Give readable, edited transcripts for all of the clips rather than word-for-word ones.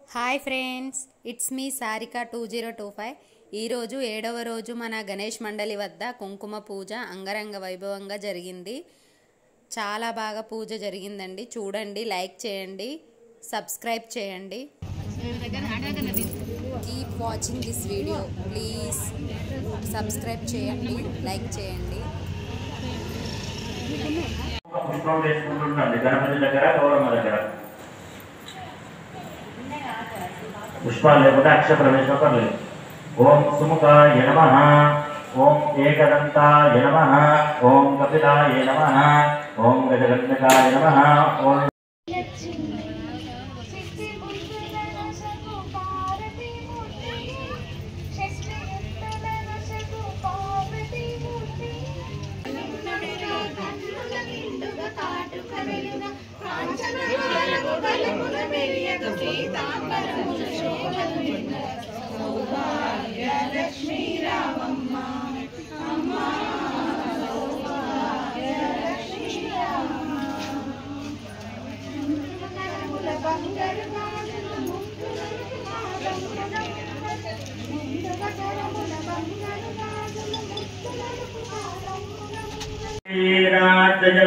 Hi friends, it's me Sarika 2025. ఈరోజు 7వ రోజు మన గణేష్ మండలి వద్ద కుంకుమ పూజ అంగరంగ వైభవంగా జరిగింది. చాలా బాగా పూజ జరిగిందండి. చూడండి, లైక్ చేయండి, సబ్స్క్రైబ్ చేయండి. Keep watching this video please. Subscribe చేయండి, లైక్ చేయండి. గణపతి దగ్గర గౌరమ్మ దగ్గర पुष्पाल लेकिन अक्षय प्रवेश कर ले। ओम सुमुखाय नमः, ओम एकदंताय नमः, ओम कपिलाय नमः, ओम गजगणकाय नमः, ओम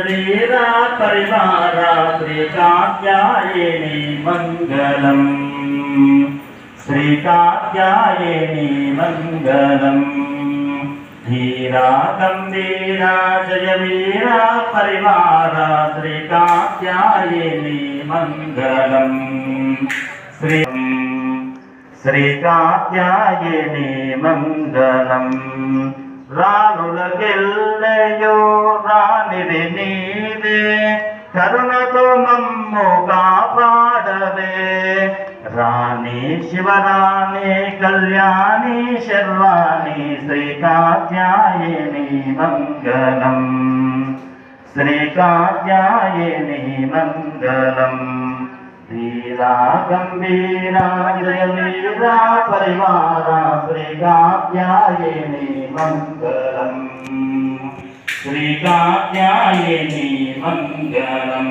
वीरा परिवारा श्रीकात्यायनी मंगलम, श्रीकात्यायनी मंगलम। धीरा गंभीरा जय वीरा परिवारा श्रीकात्यायनी मंगलम, श्रीकात्यायनी मंगलम। రానులకెల్లయో రానిది నీవే, కరుణతో మమ్ము కాపాడవే। రాణి శివరాణి కళ్యాణి శర్వాణి శ్రీకాత్యాయని మంగళం, శ్రీకాత్యాయని మంగళం। वीरा गंभीरा जय वीरा परिवारा श्रीकात्यायनी मंगलम, श्रीकात्यायनी मंगलम।